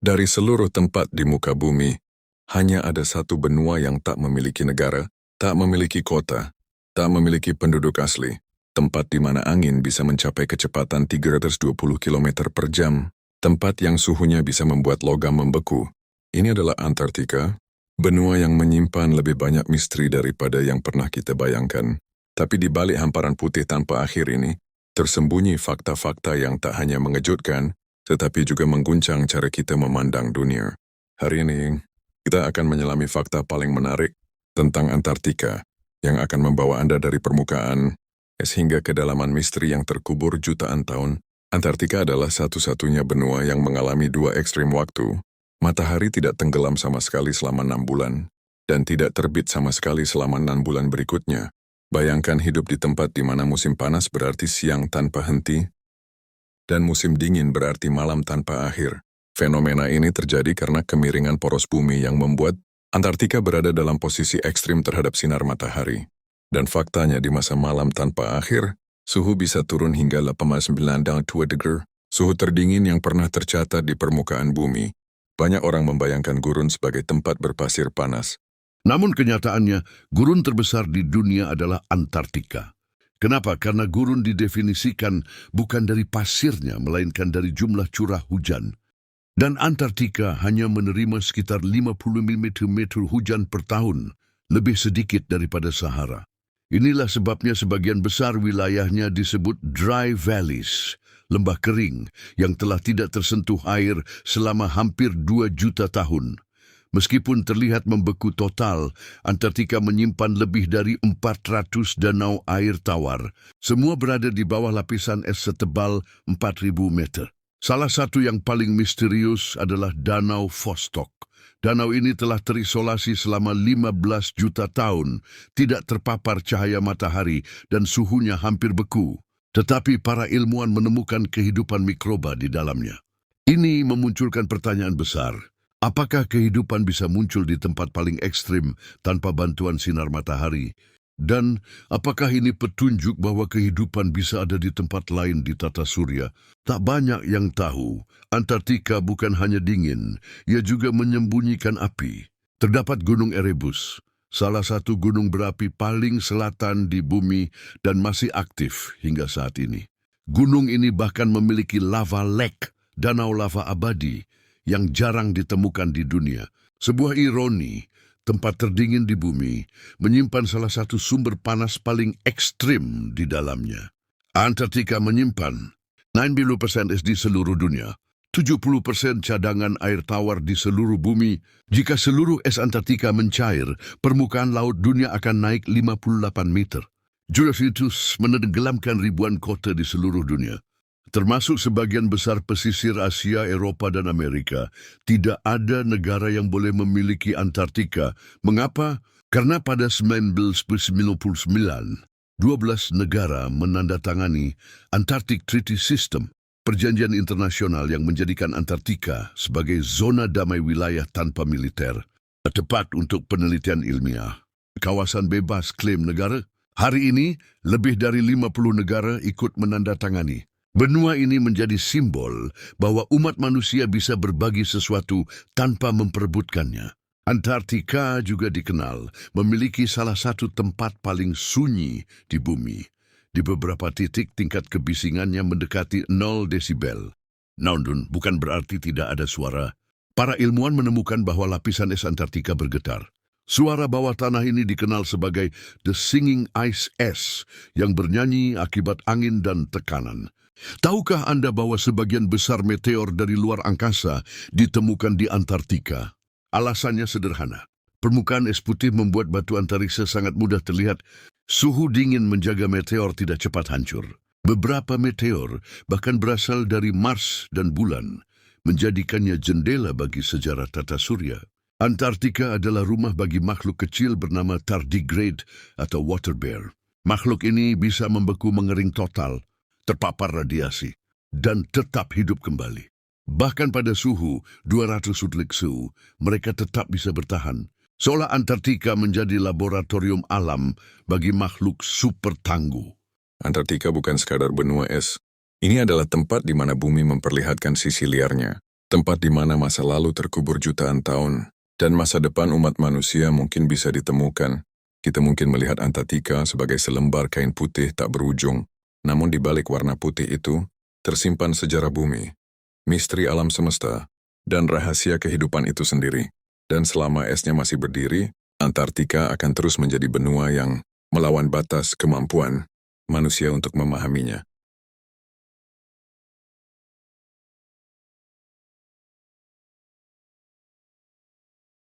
Dari seluruh tempat di muka bumi, hanya ada satu benua yang tak memiliki negara, tak memiliki kota, tak memiliki penduduk asli. Tempat di mana angin bisa mencapai kecepatan 320 km per jam. Tempat yang suhunya bisa membuat logam membeku. Ini adalah Antartika, benua yang menyimpan lebih banyak misteri daripada yang pernah kita bayangkan. Tapi di balik hamparan putih tanpa akhir ini, tersembunyi fakta-fakta yang tak hanya mengejutkan, tetapi juga mengguncang cara kita memandang dunia. Hari ini, kita akan menyelami fakta paling menarik tentang Antartika, yang akan membawa Anda dari permukaan es hingga kedalaman misteri yang terkubur jutaan tahun. Antartika adalah satu-satunya benua yang mengalami dua ekstrim waktu. Matahari tidak tenggelam sama sekali selama 6 bulan, dan tidak terbit sama sekali selama 6 bulan berikutnya. Bayangkan hidup di tempat di mana musim panas berarti siang tanpa henti, dan musim dingin berarti malam tanpa akhir. Fenomena ini terjadi karena kemiringan poros bumi yang membuat Antartika berada dalam posisi ekstrim terhadap sinar matahari. Dan faktanya di masa malam tanpa akhir, suhu bisa turun hingga 89 degree, suhu terdingin yang pernah tercatat di permukaan bumi. Banyak orang membayangkan gurun sebagai tempat berpasir panas. Namun kenyataannya, gurun terbesar di dunia adalah Antartika. Kenapa? Karena gurun didefinisikan bukan dari pasirnya, melainkan dari jumlah curah hujan. Dan Antartika hanya menerima sekitar 50 mm hujan per tahun, lebih sedikit daripada Sahara. Inilah sebabnya sebagian besar wilayahnya disebut dry valleys, lembah kering yang telah tidak tersentuh air selama hampir 2 juta tahun. Meskipun terlihat membeku total, Antartika menyimpan lebih dari 400 danau air tawar. Semua berada di bawah lapisan es setebal 4.000 meter. Salah satu yang paling misterius adalah Danau Vostok. Danau ini telah terisolasi selama 15 juta tahun, tidak terpapar cahaya matahari dan suhunya hampir beku. Tetapi para ilmuwan menemukan kehidupan mikroba di dalamnya. Ini memunculkan pertanyaan besar. Apakah kehidupan bisa muncul di tempat paling ekstrim tanpa bantuan sinar matahari? Dan apakah ini petunjuk bahwa kehidupan bisa ada di tempat lain di tata surya? Tak banyak yang tahu, Antartika bukan hanya dingin, ia juga menyembunyikan api. Terdapat Gunung Erebus, salah satu gunung berapi paling selatan di bumi dan masih aktif hingga saat ini. Gunung ini bahkan memiliki lava lake, danau lava abadi, yang jarang ditemukan di dunia. Sebuah ironi, tempat terdingin di bumi menyimpan salah satu sumber panas paling ekstrim di dalamnya. Antartika menyimpan 90% es di seluruh dunia, 70% cadangan air tawar di seluruh bumi. Jika seluruh es Antartika mencair, permukaan laut dunia akan naik 58 meter. Jurus itu menenggelamkan ribuan kota di seluruh dunia. Termasuk sebagian besar pesisir Asia, Eropa, dan Amerika. Tidak ada negara yang boleh memiliki Antartika. Mengapa? Karena pada 1999, 12 negara menandatangani Antarctic Treaty System, perjanjian internasional yang menjadikan Antartika sebagai zona damai wilayah tanpa militer, tepat untuk penelitian ilmiah. Kawasan bebas klaim negara. Hari ini, lebih dari 50 negara ikut menandatangani. Benua ini menjadi simbol bahwa umat manusia bisa berbagi sesuatu tanpa memperebutkannya. Antartika juga dikenal memiliki salah satu tempat paling sunyi di bumi. Di beberapa titik tingkat kebisingannya mendekati 0 desibel. Namun bukan berarti tidak ada suara. Para ilmuwan menemukan bahwa lapisan es Antartika bergetar. Suara bawah tanah ini dikenal sebagai The Singing Ice S yang bernyanyi akibat angin dan tekanan. Tahukah Anda bahwa sebagian besar meteor dari luar angkasa ditemukan di Antartika? Alasannya sederhana. Permukaan es putih membuat batu antariksa sangat mudah terlihat. Suhu dingin menjaga meteor tidak cepat hancur. Beberapa meteor bahkan berasal dari Mars dan bulan, menjadikannya jendela bagi sejarah tata surya. Antartika adalah rumah bagi makhluk kecil bernama tardigrade atau water bear. Makhluk ini bisa membeku mengering total, terpapar radiasi, dan tetap hidup kembali. Bahkan pada suhu 200 Celsius, mereka tetap bisa bertahan. Seolah Antartika menjadi laboratorium alam bagi makhluk super tangguh. Antartika bukan sekadar benua es. Ini adalah tempat di mana bumi memperlihatkan sisi liarnya. tempat di mana masa lalu terkubur jutaan tahun, dan masa depan umat manusia mungkin bisa ditemukan. Kita mungkin melihat Antartika sebagai selembar kain putih tak berujung, namun di balik warna putih itu, tersimpan sejarah bumi, misteri alam semesta, dan rahasia kehidupan itu sendiri. Dan selama esnya masih berdiri, Antartika akan terus menjadi benua yang melawan batas kemampuan manusia untuk memahaminya.